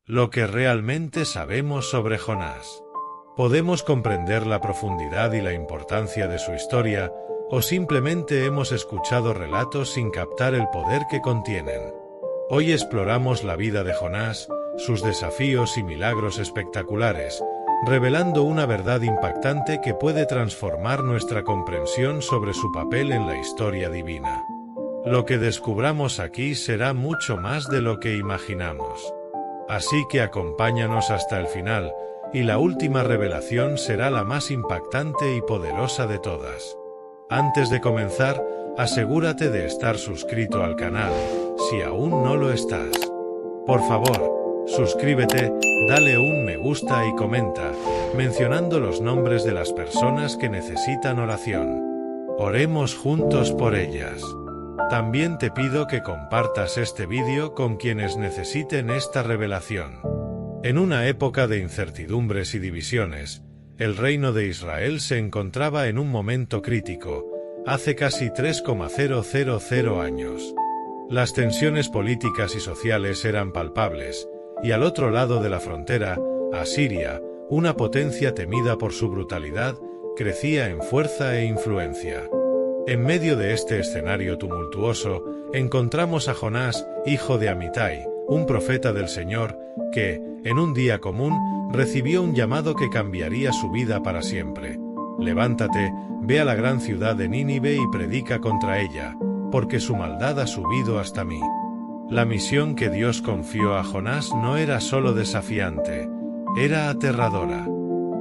lo que realmente sabemos sobre Jonás. Podemos comprender la profundidad y la importancia de su historia, o simplemente hemos escuchado relatos sin captar el poder que contienen. Hoy exploramos la vida de Jonás, sus desafíos y milagros espectaculares, revelando una verdad impactante que puede transformar nuestra comprensión sobre su papel en la historia divina. Lo que descubramos aquí será mucho más de lo que imaginamos. Así que acompáñanos hasta el final, y la última revelación será la más impactante y poderosa de todas. Antes de comenzar, asegúrate de estar suscrito al canal, si aún no lo estás. Por favor, suscríbete, dale un me gusta y comenta, mencionando los nombres de las personas que necesitan oración. Oremos juntos por ellas. También te pido que compartas este vídeo con quienes necesiten esta revelación. En una época de incertidumbres y divisiones, el reino de Israel se encontraba en un momento crítico, hace casi 3,000 años. Las tensiones políticas y sociales eran palpables, y al otro lado de la frontera, Asiria, una potencia temida por su brutalidad, crecía en fuerza e influencia. En medio de este escenario tumultuoso, encontramos a Jonás, hijo de Amitai, un profeta del Señor, que, en un día común, recibió un llamado que cambiaría su vida para siempre. Levántate, ve a la gran ciudad de Nínive y predica contra ella, porque su maldad ha subido hasta mí. La misión que Dios confió a Jonás no era solo desafiante, era aterradora.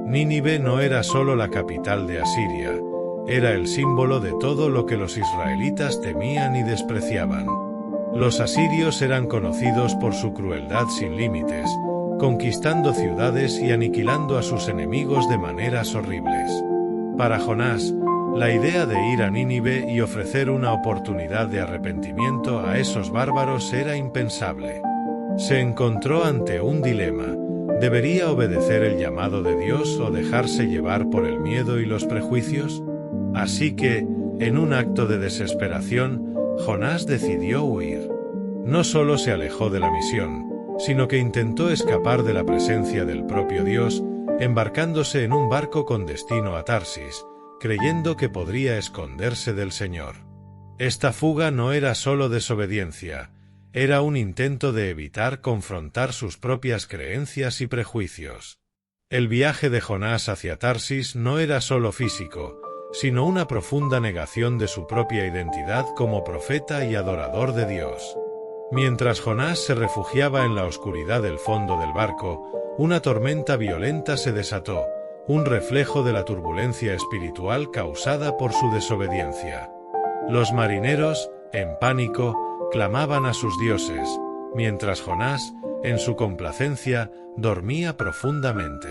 Nínive no era solo la capital de Asiria, era el símbolo de todo lo que los israelitas temían y despreciaban. Los asirios eran conocidos por su crueldad sin límites, conquistando ciudades y aniquilando a sus enemigos de maneras horribles. Para Jonás, la idea de ir a Nínive y ofrecer una oportunidad de arrepentimiento a esos bárbaros era impensable. Se encontró ante un dilema: ¿debería obedecer el llamado de Dios o dejarse llevar por el miedo y los prejuicios? Así que, en un acto de desesperación, Jonás decidió huir. No solo se alejó de la misión, sino que intentó escapar de la presencia del propio Dios, embarcándose en un barco con destino a Tarsis, creyendo que podría esconderse del Señor. Esta fuga no era solo desobediencia, era un intento de evitar confrontar sus propias creencias y prejuicios. El viaje de Jonás hacia Tarsis no era solo físico, sino una profunda negación de su propia identidad como profeta y adorador de Dios. Mientras Jonás se refugiaba en la oscuridad del fondo del barco, una tormenta violenta se desató, un reflejo de la turbulencia espiritual causada por su desobediencia. Los marineros, en pánico, clamaban a sus dioses, mientras Jonás, en su complacencia, dormía profundamente.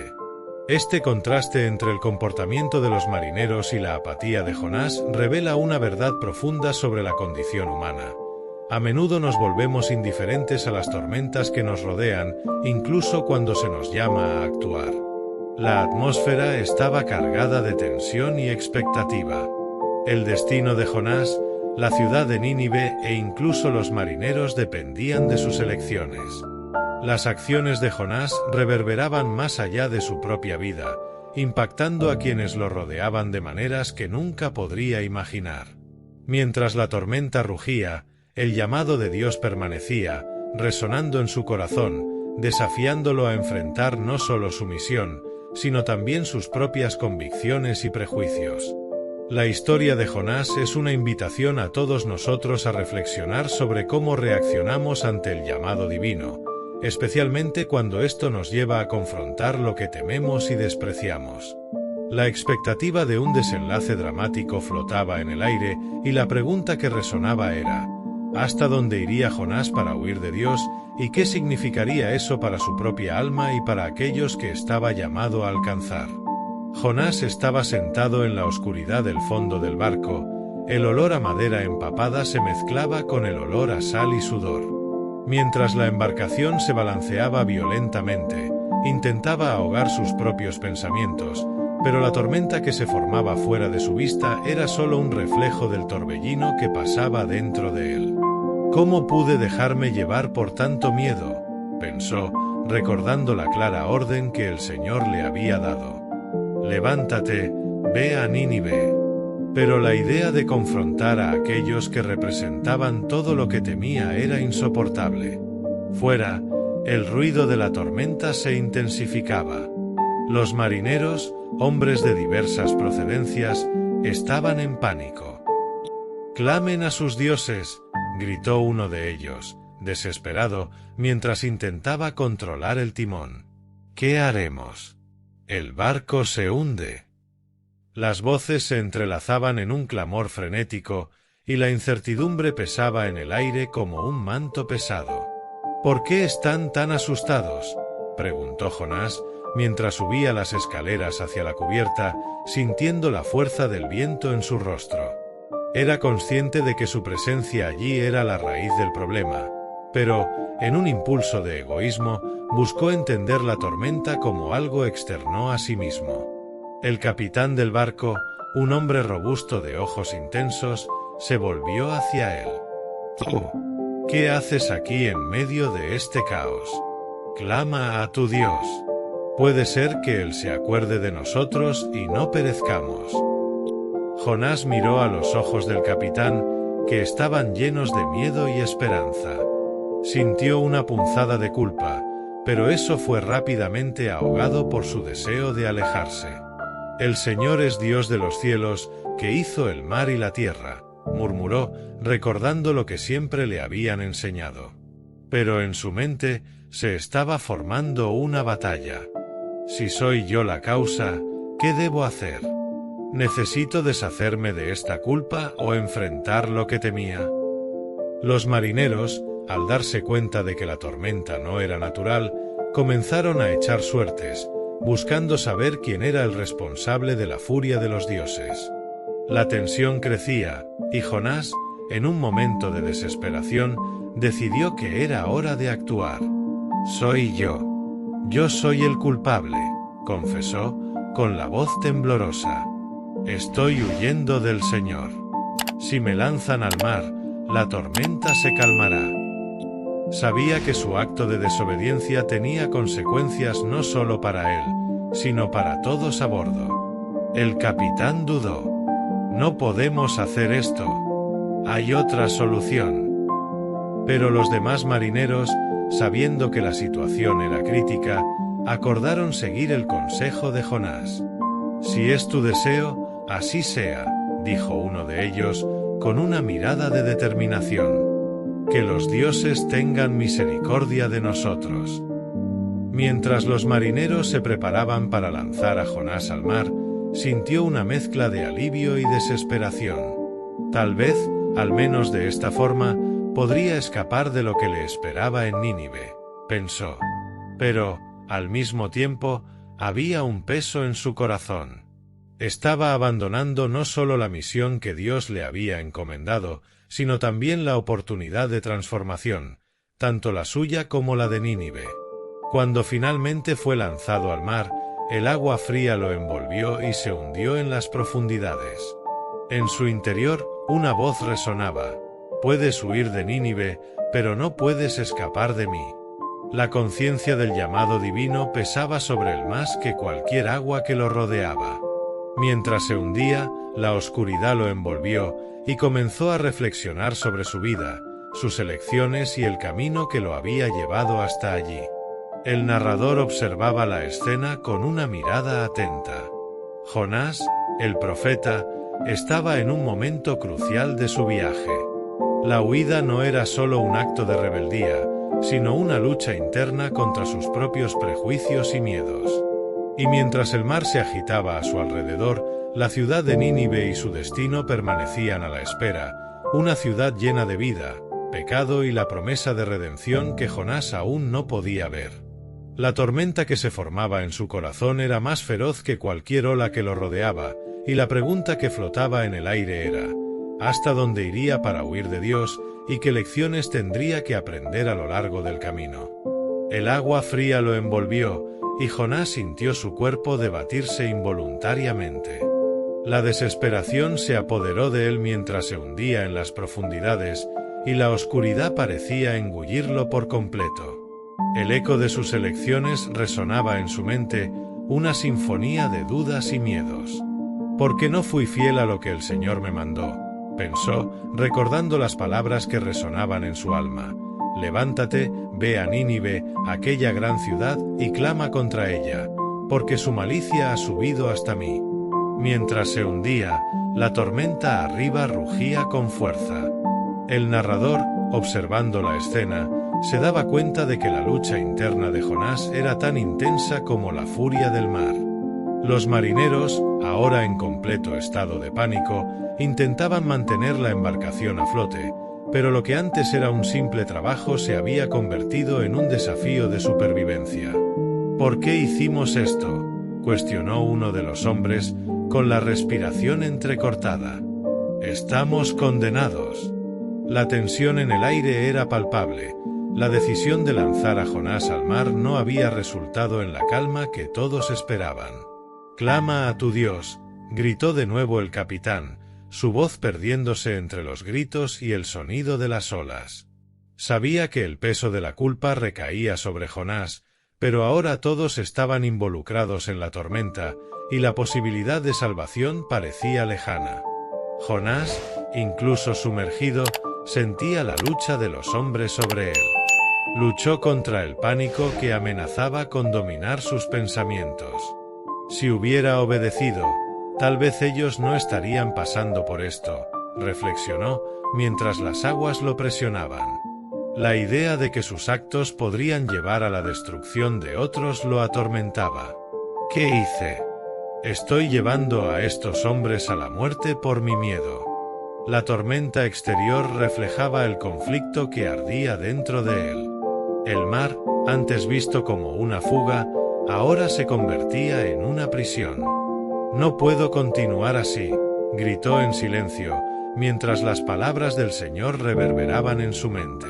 Este contraste entre el comportamiento de los marineros y la apatía de Jonás revela una verdad profunda sobre la condición humana. A menudo nos volvemos indiferentes a las tormentas que nos rodean, incluso cuando se nos llama a actuar. La atmósfera estaba cargada de tensión y expectativa. El destino de Jonás, la ciudad de Nínive e incluso los marineros dependían de sus elecciones. Las acciones de Jonás reverberaban más allá de su propia vida, impactando a quienes lo rodeaban de maneras que nunca podría imaginar. Mientras la tormenta rugía, el llamado de Dios permanecía, resonando en su corazón, desafiándolo a enfrentar no solo su misión, sino también sus propias convicciones y prejuicios. La historia de Jonás es una invitación a todos nosotros a reflexionar sobre cómo reaccionamos ante el llamado divino, especialmente cuando esto nos lleva a confrontar lo que tememos y despreciamos. La expectativa de un desenlace dramático flotaba en el aire, y la pregunta que resonaba era: ¿hasta dónde iría Jonás para huir de Dios, y qué significaría eso para su propia alma y para aquellos que estaba llamado a alcanzar? Jonás estaba sentado en la oscuridad del fondo del barco, el olor a madera empapada se mezclaba con el olor a sal y sudor. Mientras la embarcación se balanceaba violentamente, intentaba ahogar sus propios pensamientos, pero la tormenta que se formaba fuera de su vista era solo un reflejo del torbellino que pasaba dentro de él. ¿Cómo pude dejarme llevar por tanto miedo?, pensó, recordando la clara orden que el Señor le había dado. Levántate, ve a Nínive. Pero la idea de confrontar a aquellos que representaban todo lo que temía era insoportable. Fuera, el ruido de la tormenta se intensificaba. Los marineros, hombres de diversas procedencias, estaban en pánico. «Clamen a sus dioses», gritó uno de ellos, desesperado, mientras intentaba controlar el timón. «¿Qué haremos? El barco se hunde». Las voces se entrelazaban en un clamor frenético, y la incertidumbre pesaba en el aire como un manto pesado. «¿Por qué están tan asustados?», preguntó Jonás, mientras subía las escaleras hacia la cubierta, sintiendo la fuerza del viento en su rostro. Era consciente de que su presencia allí era la raíz del problema, pero, en un impulso de egoísmo, buscó entender la tormenta como algo externo a sí mismo. El capitán del barco, un hombre robusto de ojos intensos, se volvió hacia él. «¿Tú? ¿Qué haces aquí en medio de este caos? Clama a tu Dios. Puede ser que Él se acuerde de nosotros y no perezcamos». Jonás miró a los ojos del capitán, que estaban llenos de miedo y esperanza. Sintió una punzada de culpa, pero eso fue rápidamente ahogado por su deseo de alejarse. «El Señor es Dios de los cielos, que hizo el mar y la tierra», murmuró, recordando lo que siempre le habían enseñado. Pero en su mente se estaba formando una batalla. «Si soy yo la causa, ¿qué debo hacer? ¿Necesito deshacerme de esta culpa o enfrentar lo que temía?». Los marineros, al darse cuenta de que la tormenta no era natural, comenzaron a echar suertes, buscando saber quién era el responsable de la furia de los dioses. La tensión crecía, y Jonás, en un momento de desesperación, decidió que era hora de actuar. «Soy yo. Yo soy el culpable», confesó, con la voz temblorosa. «Estoy huyendo del Señor. Si me lanzan al mar, la tormenta se calmará». Sabía que su acto de desobediencia tenía consecuencias no solo para él, sino para todos a bordo. El capitán dudó. «No podemos hacer esto. Hay otra solución». Pero los demás marineros, sabiendo que la situación era crítica, acordaron seguir el consejo de Jonás. «Si es tu deseo, así sea», dijo uno de ellos, con una mirada de determinación. «Que los dioses tengan misericordia de nosotros». Mientras los marineros se preparaban para lanzar a Jonás al mar, sintió una mezcla de alivio y desesperación. Tal vez, al menos de esta forma, podría escapar de lo que le esperaba en Nínive, pensó. Pero, al mismo tiempo, había un peso en su corazón. Estaba abandonando no solo la misión que Dios le había encomendado, sino también la oportunidad de transformación, tanto la suya como la de Nínive. Cuando finalmente fue lanzado al mar, el agua fría lo envolvió y se hundió en las profundidades. En su interior, una voz resonaba: «Puedes huir de Nínive, pero no puedes escapar de mí». La conciencia del llamado divino pesaba sobre él más que cualquier agua que lo rodeaba. Mientras se hundía, la oscuridad lo envolvió, y comenzó a reflexionar sobre su vida, sus elecciones y el camino que lo había llevado hasta allí. El narrador observaba la escena con una mirada atenta. Jonás, el profeta, estaba en un momento crucial de su viaje. La huida no era solo un acto de rebeldía, sino una lucha interna contra sus propios prejuicios y miedos. Y mientras el mar se agitaba a su alrededor, la ciudad de Nínive y su destino permanecían a la espera, una ciudad llena de vida, pecado y la promesa de redención que Jonás aún no podía ver. La tormenta que se formaba en su corazón era más feroz que cualquier ola que lo rodeaba, y la pregunta que flotaba en el aire era: ¿hasta dónde iría para huir de Dios y qué lecciones tendría que aprender a lo largo del camino? El agua fría lo envolvió, y Jonás sintió su cuerpo debatirse involuntariamente. La desesperación se apoderó de él mientras se hundía en las profundidades, y la oscuridad parecía engullirlo por completo. El eco de sus elecciones resonaba en su mente, una sinfonía de dudas y miedos. ¿Por qué no fui fiel a lo que el Señor me mandó?, pensó, recordando las palabras que resonaban en su alma. Levántate, ve a Nínive, aquella gran ciudad, y clama contra ella, porque su malicia ha subido hasta mí. Mientras se hundía, la tormenta arriba rugía con fuerza. El narrador, observando la escena, se daba cuenta de que la lucha interna de Jonás era tan intensa como la furia del mar. Los marineros, ahora en completo estado de pánico, intentaban mantener la embarcación a flote, pero lo que antes era un simple trabajo se había convertido en un desafío de supervivencia. ¿Por qué hicimos esto?, cuestionó uno de los hombres, con la respiración entrecortada. Estamos condenados. La tensión en el aire era palpable. La decisión de lanzar a Jonás al mar no había resultado en la calma que todos esperaban. «Clama a tu Dios», gritó de nuevo el capitán, su voz perdiéndose entre los gritos y el sonido de las olas. Sabía que el peso de la culpa recaía sobre Jonás, pero ahora todos estaban involucrados en la tormenta, y la posibilidad de salvación parecía lejana. Jonás, incluso sumergido, sentía la lucha de los hombres sobre él. Luchó contra el pánico que amenazaba con dominar sus pensamientos. Si hubiera obedecido, tal vez ellos no estarían pasando por esto, reflexionó, mientras las aguas lo presionaban. La idea de que sus actos podrían llevar a la destrucción de otros lo atormentaba. ¿Qué hice? Estoy llevando a estos hombres a la muerte por mi miedo. La tormenta exterior reflejaba el conflicto que ardía dentro de él. El mar, antes visto como una fuga, ahora se convertía en una prisión. «No puedo continuar así», gritó en silencio, mientras las palabras del Señor reverberaban en su mente.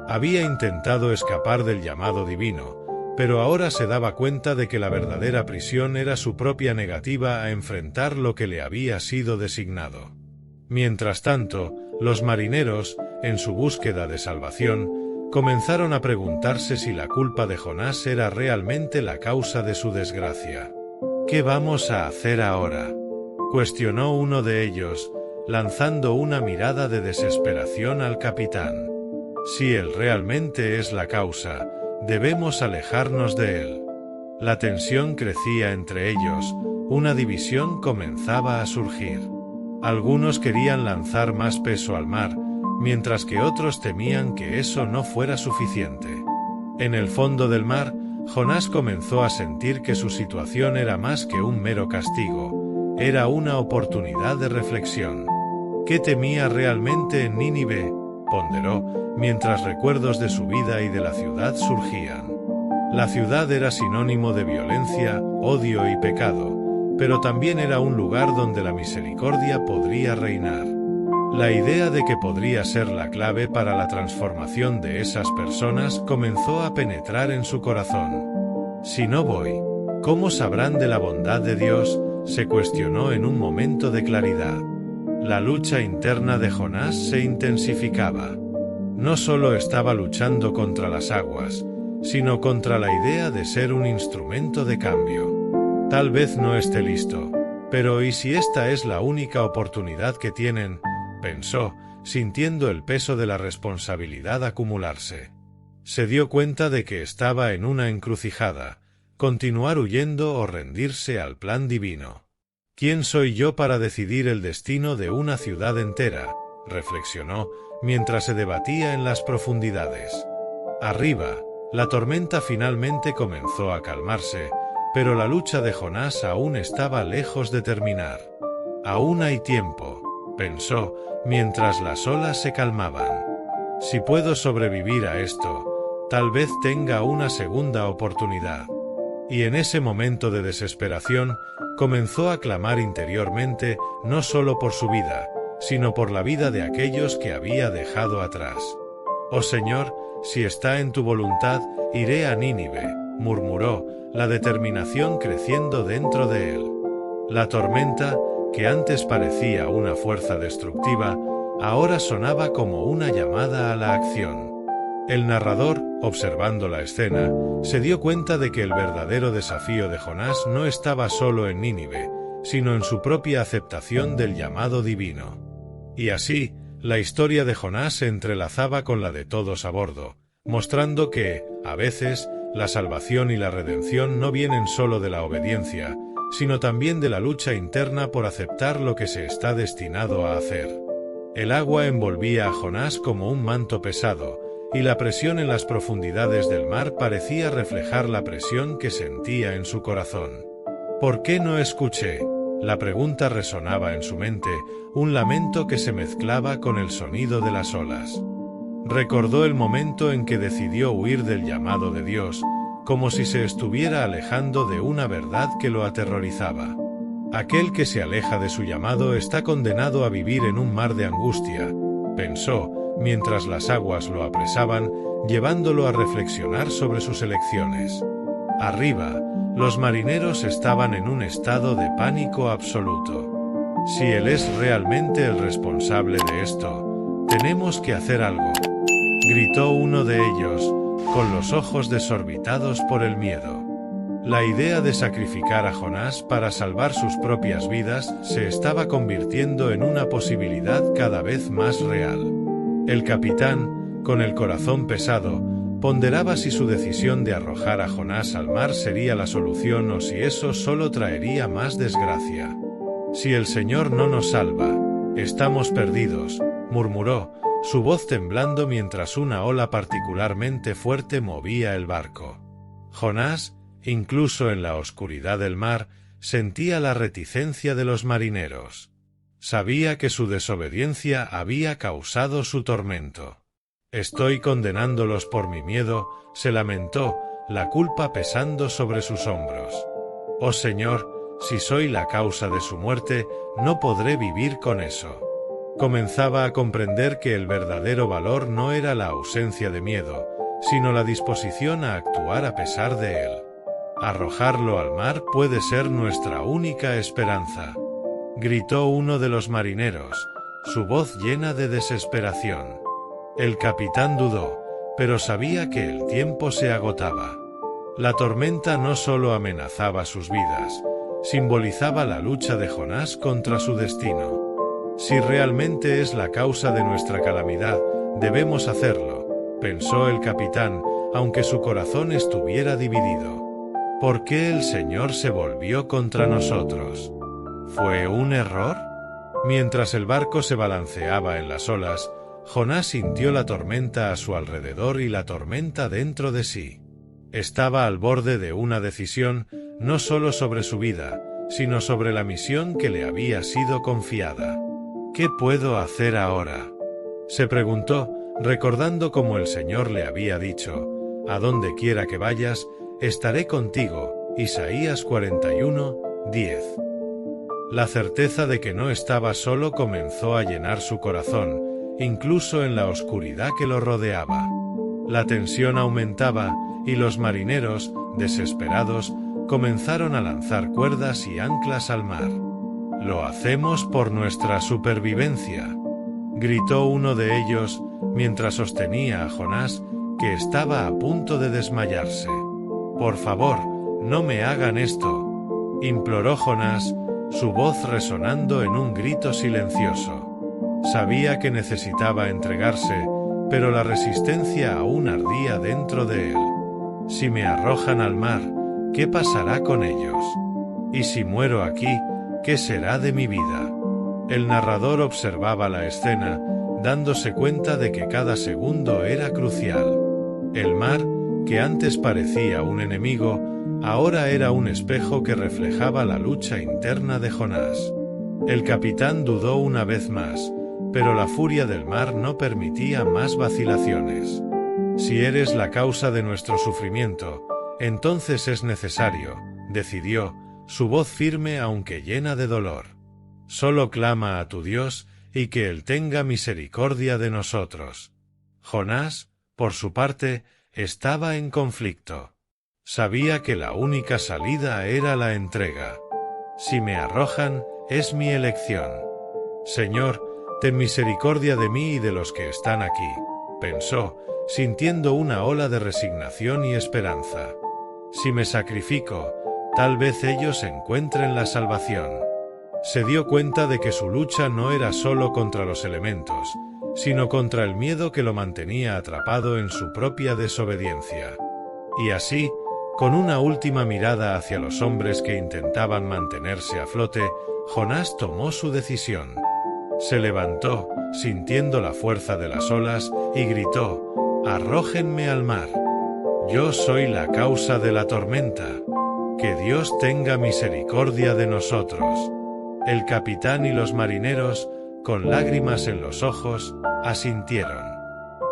Había intentado escapar del llamado divino, pero ahora se daba cuenta de que la verdadera prisión era su propia negativa a enfrentar lo que le había sido designado. Mientras tanto, los marineros, en su búsqueda de salvación, comenzaron a preguntarse si la culpa de Jonás era realmente la causa de su desgracia. «¿Qué vamos a hacer ahora?», cuestionó uno de ellos, lanzando una mirada de desesperación al capitán. «Si él realmente es la causa, debemos alejarnos de él». La tensión crecía entre ellos, una división comenzaba a surgir. Algunos querían lanzar más peso al mar, mientras que otros temían que eso no fuera suficiente. En el fondo del mar, Jonás comenzó a sentir que su situación era más que un mero castigo, era una oportunidad de reflexión. ¿Qué temía realmente en Nínive?, ponderó, mientras recuerdos de su vida y de la ciudad surgían. La ciudad era sinónimo de violencia, odio y pecado, pero también era un lugar donde la misericordia podría reinar. La idea de que podría ser la clave para la transformación de esas personas comenzó a penetrar en su corazón. «Si no voy, ¿cómo sabrán de la bondad de Dios?», se cuestionó en un momento de claridad. La lucha interna de Jonás se intensificaba. No solo estaba luchando contra las aguas, sino contra la idea de ser un instrumento de cambio. Tal vez no esté listo, pero ¿y si esta es la única oportunidad que tienen?, pensó, sintiendo el peso de la responsabilidad acumularse. Se dio cuenta de que estaba en una encrucijada, continuar huyendo o rendirse al plan divino. «¿Quién soy yo para decidir el destino de una ciudad entera?», reflexionó, mientras se debatía en las profundidades. Arriba, la tormenta finalmente comenzó a calmarse, pero la lucha de Jonás aún estaba lejos de terminar. «Aún hay tiempo», pensó, mientras las olas se calmaban. «Si puedo sobrevivir a esto, tal vez tenga una segunda oportunidad». Y en ese momento de desesperación, comenzó a clamar interiormente, no solo por su vida, sino por la vida de aquellos que había dejado atrás. «Oh Señor, si está en tu voluntad, iré a Nínive», murmuró, la determinación creciendo dentro de él. La tormenta, que antes parecía una fuerza destructiva, ahora sonaba como una llamada a la acción. El narrador, observando la escena, se dio cuenta de que el verdadero desafío de Jonás no estaba solo en Nínive, sino en su propia aceptación del llamado divino. Y así, la historia de Jonás se entrelazaba con la de todos a bordo, mostrando que, a veces, la salvación y la redención no vienen solo de la obediencia, sino también de la lucha interna por aceptar lo que se está destinado a hacer. El agua envolvía a Jonás como un manto pesado, y la presión en las profundidades del mar parecía reflejar la presión que sentía en su corazón. ¿Por qué no escuché? La pregunta resonaba en su mente, un lamento que se mezclaba con el sonido de las olas. Recordó el momento en que decidió huir del llamado de Dios, como si se estuviera alejando de una verdad que lo aterrorizaba. Aquel que se aleja de su llamado está condenado a vivir en un mar de angustia, pensó, mientras las aguas lo apresaban, llevándolo a reflexionar sobre sus elecciones. Arriba, los marineros estaban en un estado de pánico absoluto. Si él es realmente el responsable de esto, tenemos que hacer algo, gritó uno de ellos, con los ojos desorbitados por el miedo. La idea de sacrificar a Jonás para salvar sus propias vidas se estaba convirtiendo en una posibilidad cada vez más real. El capitán, con el corazón pesado, ponderaba si su decisión de arrojar a Jonás al mar sería la solución o si eso solo traería más desgracia. Si el Señor no nos salva, estamos perdidos, murmuró, su voz temblando mientras una ola particularmente fuerte movía el barco. Jonás, incluso en la oscuridad del mar, sentía la reticencia de los marineros. Sabía que su desobediencia había causado su tormento. Estoy condenándolos por mi miedo, se lamentó, la culpa pesando sobre sus hombros. Oh Señor, si soy la causa de su muerte, no podré vivir con eso. Comenzaba a comprender que el verdadero valor no era la ausencia de miedo, sino la disposición a actuar a pesar de él. Arrojarlo al mar puede ser nuestra única esperanza, gritó uno de los marineros, su voz llena de desesperación. El capitán dudó, pero sabía que el tiempo se agotaba. La tormenta no solo amenazaba sus vidas, simbolizaba la lucha de Jonás contra su destino. Si realmente es la causa de nuestra calamidad, debemos hacerlo, pensó el capitán, aunque su corazón estuviera dividido. ¿Por qué el Señor se volvió contra nosotros? ¿Fue un error? Mientras el barco se balanceaba en las olas, Jonás sintió la tormenta a su alrededor y la tormenta dentro de sí. Estaba al borde de una decisión, no solo sobre su vida, sino sobre la misión que le había sido confiada. ¿Qué puedo hacer ahora?, se preguntó, recordando cómo el Señor le había dicho, «A donde quiera que vayas, estaré contigo», Isaías 41:10. La certeza de que no estaba solo comenzó a llenar su corazón, incluso en la oscuridad que lo rodeaba. La tensión aumentaba, y los marineros, desesperados, comenzaron a lanzar cuerdas y anclas al mar. «Lo hacemos por nuestra supervivencia», gritó uno de ellos, mientras sostenía a Jonás, que estaba a punto de desmayarse. «Por favor, no me hagan esto», imploró Jonás, su voz resonando en un grito silencioso. Sabía que necesitaba entregarse, pero la resistencia aún ardía dentro de él. «Si me arrojan al mar, ¿qué pasará con ellos? Y si muero aquí, ¿qué será de mi vida?». El narrador observaba la escena, dándose cuenta de que cada segundo era crucial. El mar, que antes parecía un enemigo, ahora era un espejo que reflejaba la lucha interna de Jonás. El capitán dudó una vez más, pero la furia del mar no permitía más vacilaciones. «Si eres la causa de nuestro sufrimiento, entonces es necesario», decidió, su voz firme aunque llena de dolor. «Solo clama a tu Dios, y que Él tenga misericordia de nosotros». Jonás, por su parte, estaba en conflicto. Sabía que la única salida era la entrega. «Si me arrojan, es mi elección. Señor, ten misericordia de mí y de los que están aquí», pensó, sintiendo una ola de resignación y esperanza. Si me sacrifico, tal vez ellos encuentren la salvación. Se dio cuenta de que su lucha no era solo contra los elementos, sino contra el miedo que lo mantenía atrapado en su propia desobediencia. Y así, con una última mirada hacia los hombres que intentaban mantenerse a flote, Jonás tomó su decisión. Se levantó, sintiendo la fuerza de las olas, y gritó: «Arrójenme al mar. Yo soy la causa de la tormenta. Que Dios tenga misericordia de nosotros». El capitán y los marineros, con lágrimas en los ojos, asintieron.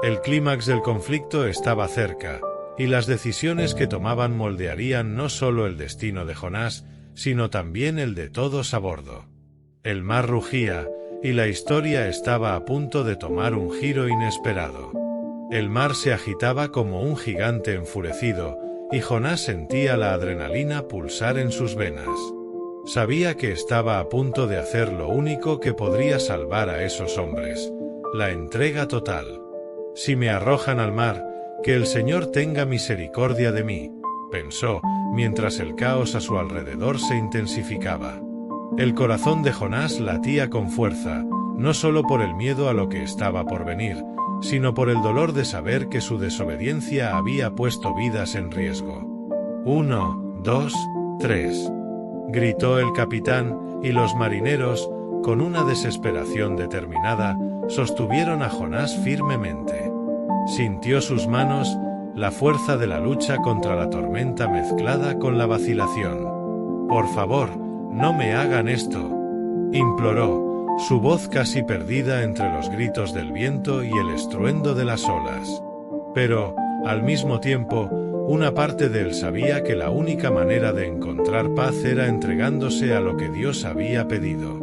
El clímax del conflicto estaba cerca, y las decisiones que tomaban moldearían no solo el destino de Jonás, sino también el de todos a bordo. El mar rugía, y la historia estaba a punto de tomar un giro inesperado. El mar se agitaba como un gigante enfurecido, y Jonás sentía la adrenalina pulsar en sus venas. Sabía que estaba a punto de hacer lo único que podría salvar a esos hombres: la entrega total. «Si me arrojan al mar, que el Señor tenga misericordia de mí», pensó, mientras el caos a su alrededor se intensificaba. El corazón de Jonás latía con fuerza, no solo por el miedo a lo que estaba por venir, sino por el dolor de saber que su desobediencia había puesto vidas en riesgo. 1, 2, 3. Gritó el capitán, y los marineros, con una desesperación determinada, sostuvieron a Jonás firmemente. Sintió sus manos, la fuerza de la lucha contra la tormenta mezclada con la vacilación. «Por favor, no me hagan esto», imploró, su voz casi perdida entre los gritos del viento y el estruendo de las olas. Pero, al mismo tiempo, una parte de él sabía que la única manera de encontrar paz era entregándose a lo que Dios había pedido.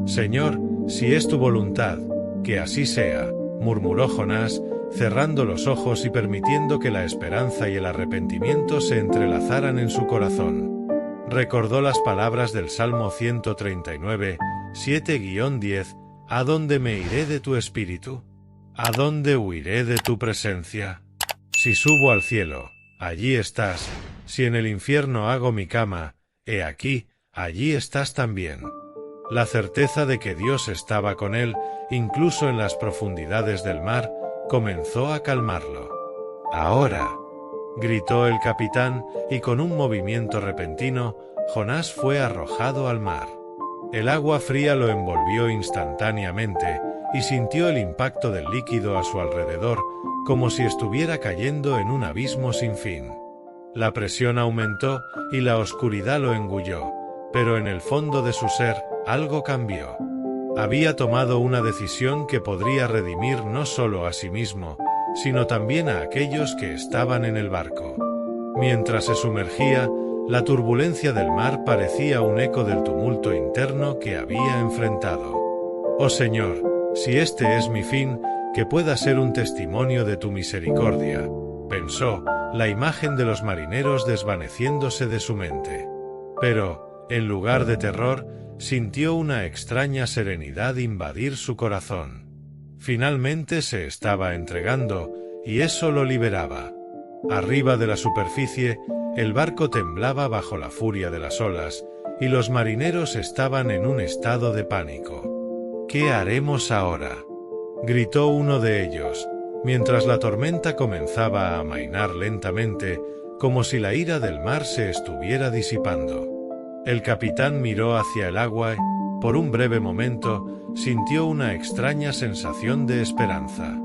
«Señor, si es tu voluntad, que así sea», murmuró Jonás, cerrando los ojos y permitiendo que la esperanza y el arrepentimiento se entrelazaran en su corazón. Recordó las palabras del Salmo 139, 7-10, «¿A dónde me iré de tu espíritu? ¿A dónde huiré de tu presencia? Si subo al cielo, allí estás; si en el infierno hago mi cama, he aquí, allí estás también». La certeza de que Dios estaba con él, incluso en las profundidades del mar, comenzó a calmarlo. «Ahora», gritó el capitán, y con un movimiento repentino, Jonás fue arrojado al mar. El agua fría lo envolvió instantáneamente, y sintió el impacto del líquido a su alrededor, como si estuviera cayendo en un abismo sin fin. La presión aumentó, y la oscuridad lo engulló, pero en el fondo de su ser, algo cambió. Había tomado una decisión que podría redimir no solo a sí mismo, sino también a aquellos que estaban en el barco. Mientras se sumergía, la turbulencia del mar parecía un eco del tumulto interno que había enfrentado. «Oh Señor, si este es mi fin, que pueda ser un testimonio de tu misericordia», pensó, la imagen de los marineros desvaneciéndose de su mente. Pero, en lugar de terror, sintió una extraña serenidad invadir su corazón. Finalmente se estaba entregando, y eso lo liberaba. Arriba de la superficie, el barco temblaba bajo la furia de las olas, y los marineros estaban en un estado de pánico. «¿Qué haremos ahora?», gritó uno de ellos, mientras la tormenta comenzaba a amainar lentamente, como si la ira del mar se estuviera disipando. El capitán miró hacia el agua y, por un breve momento, sintió una extraña sensación de esperanza.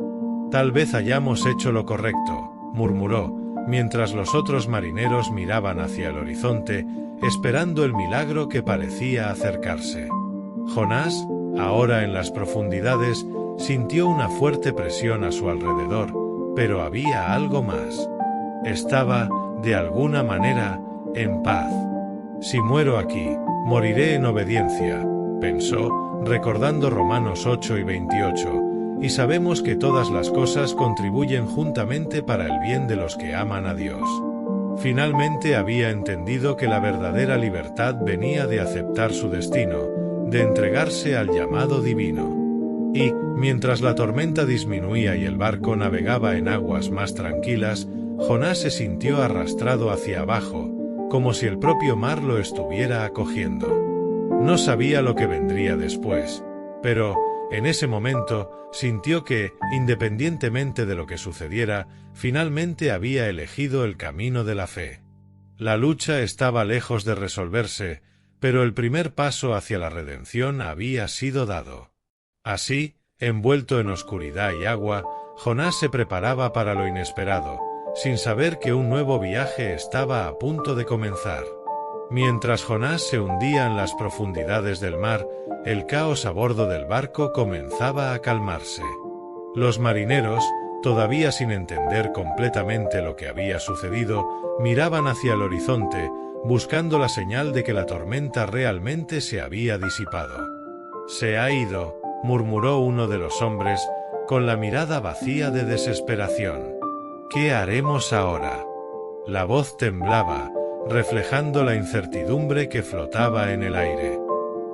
«Tal vez hayamos hecho lo correcto», murmuró, mientras los otros marineros miraban hacia el horizonte, esperando el milagro que parecía acercarse. Jonás, ahora en las profundidades, sintió una fuerte presión a su alrededor, pero había algo más. Estaba, de alguna manera, en paz. «Si muero aquí, moriré en obediencia», pensó, recordando Romanos 8 y 28, y sabemos que todas las cosas contribuyen juntamente para el bien de los que aman a Dios. Finalmente había entendido que la verdadera libertad venía de aceptar su destino, de entregarse al llamado divino. Y, mientras la tormenta disminuía y el barco navegaba en aguas más tranquilas, Jonás se sintió arrastrado hacia abajo, como si el propio mar lo estuviera acogiendo. No sabía lo que vendría después, pero, en ese momento, sintió que, independientemente de lo que sucediera, finalmente había elegido el camino de la fe. La lucha estaba lejos de resolverse, pero el primer paso hacia la redención había sido dado. Así, envuelto en oscuridad y agua, Jonás se preparaba para lo inesperado, sin saber que un nuevo viaje estaba a punto de comenzar. Mientras Jonás se hundía en las profundidades del mar, el caos a bordo del barco comenzaba a calmarse. Los marineros, todavía sin entender completamente lo que había sucedido, miraban hacia el horizonte, buscando la señal de que la tormenta realmente se había disipado. «Se ha ido», murmuró uno de los hombres, con la mirada vacía de desesperación. «¿Qué haremos ahora?». La voz temblaba, reflejando la incertidumbre que flotaba en el aire.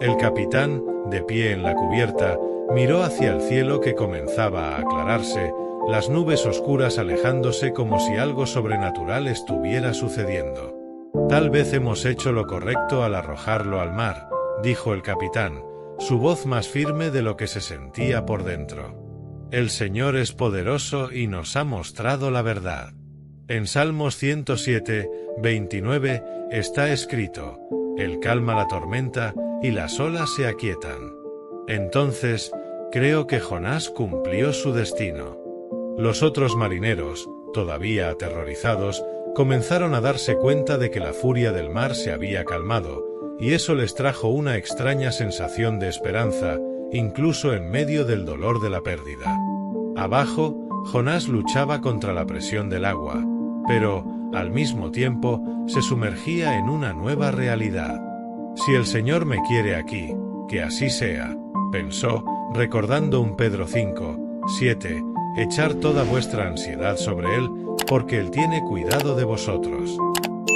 El capitán, de pie en la cubierta, miró hacia el cielo que comenzaba a aclararse, las nubes oscuras alejándose como si algo sobrenatural estuviera sucediendo. «Tal vez hemos hecho lo correcto al arrojarlo al mar», dijo el capitán, su voz más firme de lo que se sentía por dentro. «El Señor es poderoso y nos ha mostrado la verdad». En Salmos 107, 29, está escrito: «Él calma la tormenta y las olas se aquietan». Entonces, creo que Jonás cumplió su destino. Los otros marineros, todavía aterrorizados, comenzaron a darse cuenta de que la furia del mar se había calmado, y eso les trajo una extraña sensación de esperanza, incluso en medio del dolor de la pérdida. Abajo, Jonás luchaba contra la presión del agua, pero, al mismo tiempo, se sumergía en una nueva realidad. «Si el Señor me quiere aquí, que así sea», pensó, recordando un Pedro 5, 7, «echar toda vuestra ansiedad sobre Él, porque Él tiene cuidado de vosotros».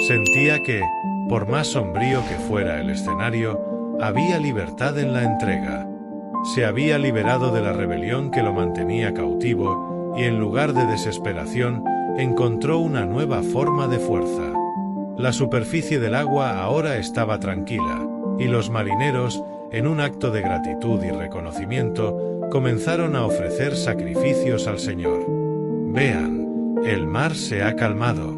Sentía que, por más sombrío que fuera el escenario, había libertad en la entrega. Se había liberado de la rebelión que lo mantenía cautivo, y en lugar de desesperación, encontró una nueva forma de fuerza. La superficie del agua ahora estaba tranquila, y los marineros, en un acto de gratitud y reconocimiento, comenzaron a ofrecer sacrificios al Señor. «Vean, el mar se ha calmado.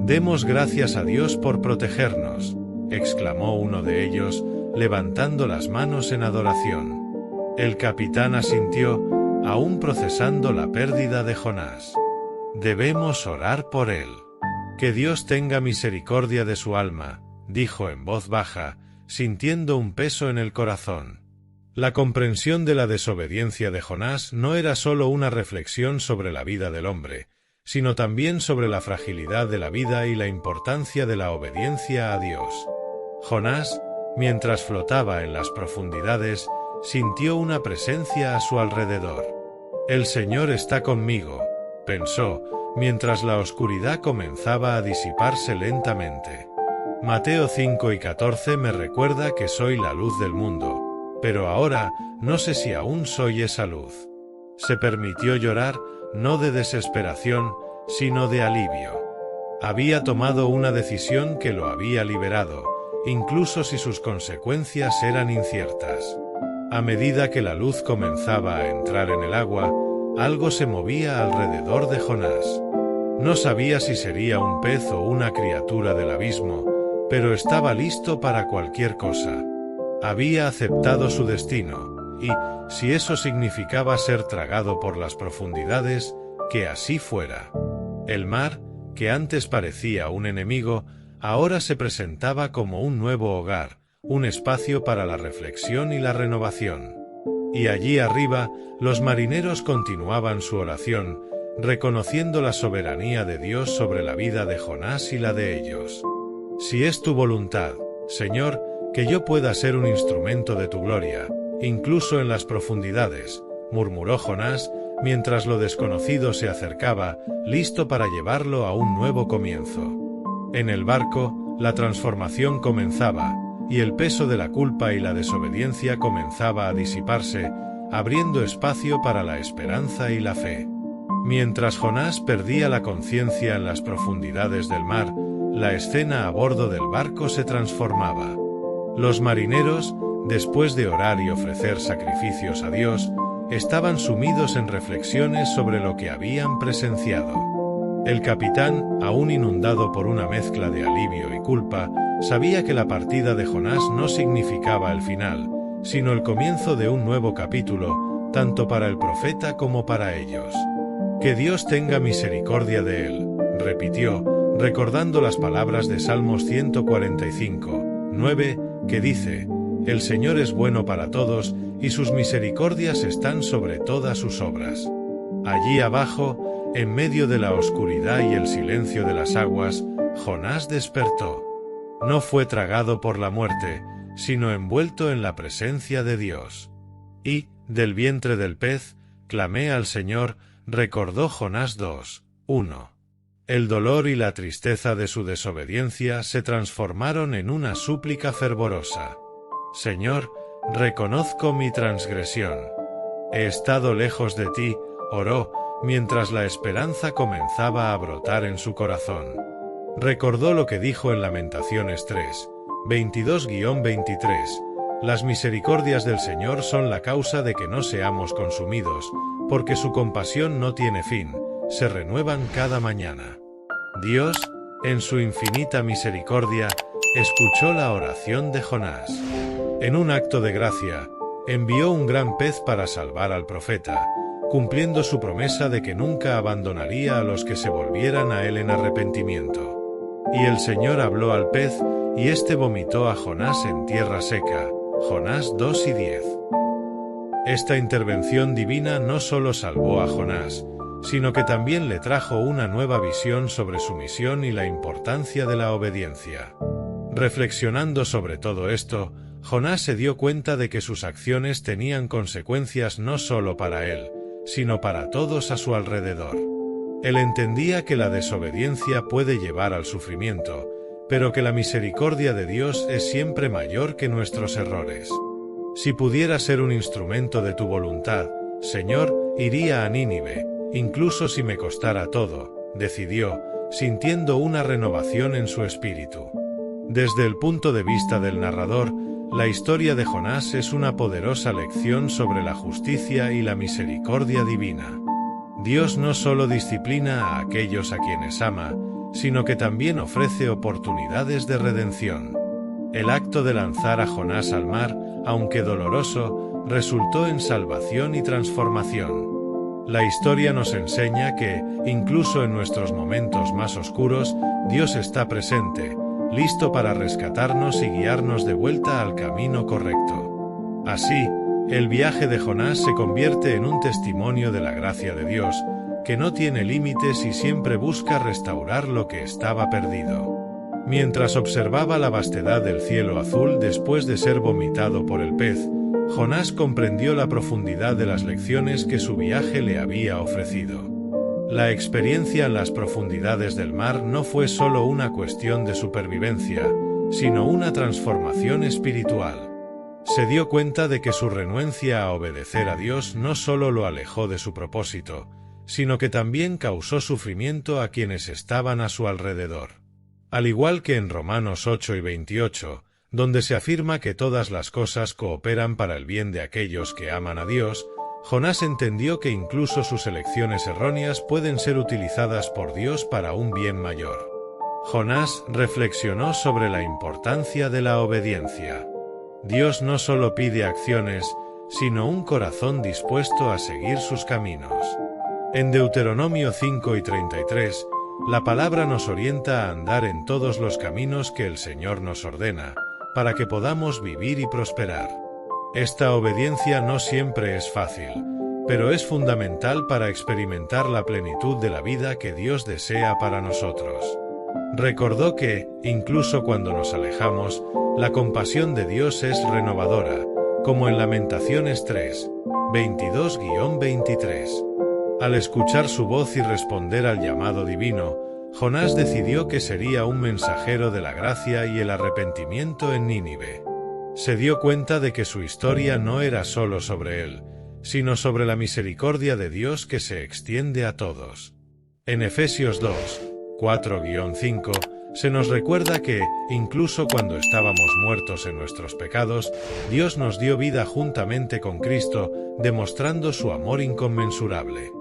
Demos gracias a Dios por protegernos», exclamó uno de ellos, levantando las manos en adoración. El capitán asintió, aún procesando la pérdida de Jonás. «Debemos orar por él. Que Dios tenga misericordia de su alma», dijo en voz baja, sintiendo un peso en el corazón. La comprensión de la desobediencia de Jonás no era sólo una reflexión sobre la vida del hombre, sino también sobre la fragilidad de la vida y la importancia de la obediencia a Dios. Jonás, mientras flotaba en las profundidades, sintió una presencia a su alrededor. «El Señor está conmigo», pensó, mientras la oscuridad comenzaba a disiparse lentamente. Mateo 5 y 14 me recuerda que soy la luz del mundo, pero ahora no sé si aún soy esa luz. Se permitió llorar, no de desesperación, sino de alivio. Había tomado una decisión que lo había liberado, incluso si sus consecuencias eran inciertas. A medida que la luz comenzaba a entrar en el agua, algo se movía alrededor de Jonás. No sabía si sería un pez o una criatura del abismo, pero estaba listo para cualquier cosa. Había aceptado su destino, y, si eso significaba ser tragado por las profundidades, que así fuera. El mar, que antes parecía un enemigo, ahora se presentaba como un nuevo hogar, un espacio para la reflexión y la renovación. Y allí arriba, los marineros continuaban su oración, reconociendo la soberanía de Dios sobre la vida de Jonás y la de ellos. «Si es tu voluntad, Señor, que yo pueda ser un instrumento de tu gloria, incluso en las profundidades», murmuró Jonás, mientras lo desconocido se acercaba, listo para llevarlo a un nuevo comienzo. En el barco, la transformación comenzaba, y el peso de la culpa y la desobediencia comenzaba a disiparse, abriendo espacio para la esperanza y la fe. Mientras Jonás perdía la conciencia en las profundidades del mar, la escena a bordo del barco se transformaba. Los marineros, después de orar y ofrecer sacrificios a Dios, estaban sumidos en reflexiones sobre lo que habían presenciado. El capitán, aún inundado por una mezcla de alivio y culpa, sabía que la partida de Jonás no significaba el final, sino el comienzo de un nuevo capítulo, tanto para el profeta como para ellos. «Que Dios tenga misericordia de él», repitió, recordando las palabras de Salmos 145, 9, que dice: «El Señor es bueno para todos, y sus misericordias están sobre todas sus obras». Allí abajo, en medio de la oscuridad y el silencio de las aguas, Jonás despertó. No fue tragado por la muerte, sino envuelto en la presencia de Dios. Y, del vientre del pez, clamé al Señor, recordó Jonás 2, 1. El dolor y la tristeza de su desobediencia se transformaron en una súplica fervorosa. Señor, reconozco mi transgresión. He estado lejos de ti, oró, mientras la esperanza comenzaba a brotar en su corazón. Recordó lo que dijo en Lamentaciones 3, 22-23, las misericordias del Señor son la causa de que no seamos consumidos, porque su compasión no tiene fin, se renuevan cada mañana. Dios, en su infinita misericordia, escuchó la oración de Jonás. En un acto de gracia, envió un gran pez para salvar al profeta, cumpliendo su promesa de que nunca abandonaría a los que se volvieran a él en arrepentimiento. Y el Señor habló al pez, y éste vomitó a Jonás en tierra seca. Jonás 2 y 10. Esta intervención divina no solo salvó a Jonás, sino que también le trajo una nueva visión sobre su misión y la importancia de la obediencia. Reflexionando sobre todo esto, Jonás se dio cuenta de que sus acciones tenían consecuencias no solo para él, sino para todos a su alrededor. Él entendía que la desobediencia puede llevar al sufrimiento, pero que la misericordia de Dios es siempre mayor que nuestros errores. Si pudiera ser un instrumento de tu voluntad, Señor, iría a Nínive, incluso si me costara todo, decidió, sintiendo una renovación en su espíritu. Desde el punto de vista del narrador, la historia de Jonás es una poderosa lección sobre la justicia y la misericordia divina. Dios no solo disciplina a aquellos a quienes ama, sino que también ofrece oportunidades de redención. El acto de lanzar a Jonás al mar, aunque doloroso, resultó en salvación y transformación. La historia nos enseña que, incluso en nuestros momentos más oscuros, Dios está presente, listo para rescatarnos y guiarnos de vuelta al camino correcto. Así, el viaje de Jonás se convierte en un testimonio de la gracia de Dios, que no tiene límites y siempre busca restaurar lo que estaba perdido. Mientras observaba la vastedad del cielo azul después de ser vomitado por el pez, Jonás comprendió la profundidad de las lecciones que su viaje le había ofrecido. La experiencia en las profundidades del mar no fue solo una cuestión de supervivencia, sino una transformación espiritual. Se dio cuenta de que su renuencia a obedecer a Dios no solo lo alejó de su propósito, sino que también causó sufrimiento a quienes estaban a su alrededor. Al igual que en Romanos 8 y 28, donde se afirma que todas las cosas cooperan para el bien de aquellos que aman a Dios, Jonás entendió que incluso sus elecciones erróneas pueden ser utilizadas por Dios para un bien mayor. Jonás reflexionó sobre la importancia de la obediencia. Dios no solo pide acciones, sino un corazón dispuesto a seguir sus caminos. En Deuteronomio 5 y 33, la palabra nos orienta a andar en todos los caminos que el Señor nos ordena, para que podamos vivir y prosperar. Esta obediencia no siempre es fácil, pero es fundamental para experimentar la plenitud de la vida que Dios desea para nosotros. Recordó que, incluso cuando nos alejamos, la compasión de Dios es renovadora, como en Lamentaciones 3, 22-23. Al escuchar su voz y responder al llamado divino, Jonás decidió que sería un mensajero de la gracia y el arrepentimiento en Nínive. Se dio cuenta de que su historia no era solo sobre él, sino sobre la misericordia de Dios que se extiende a todos. En Efesios 2, 4-5, se nos recuerda que, incluso cuando estábamos muertos en nuestros pecados, Dios nos dio vida juntamente con Cristo, demostrando su amor inconmensurable.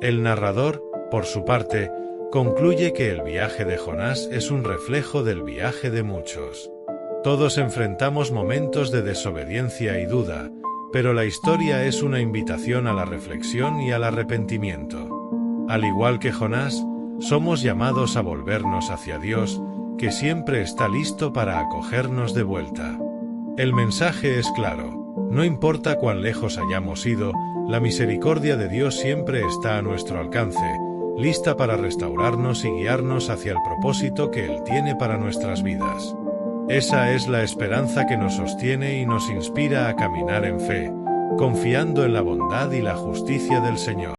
El narrador, por su parte, concluye que el viaje de Jonás es un reflejo del viaje de muchos. Todos enfrentamos momentos de desobediencia y duda, pero la historia es una invitación a la reflexión y al arrepentimiento. Al igual que Jonás, somos llamados a volvernos hacia Dios, que siempre está listo para acogernos de vuelta. El mensaje es claro: no importa cuán lejos hayamos ido, la misericordia de Dios siempre está a nuestro alcance, lista para restaurarnos y guiarnos hacia el propósito que Él tiene para nuestras vidas. Esa es la esperanza que nos sostiene y nos inspira a caminar en fe, confiando en la bondad y la justicia del Señor.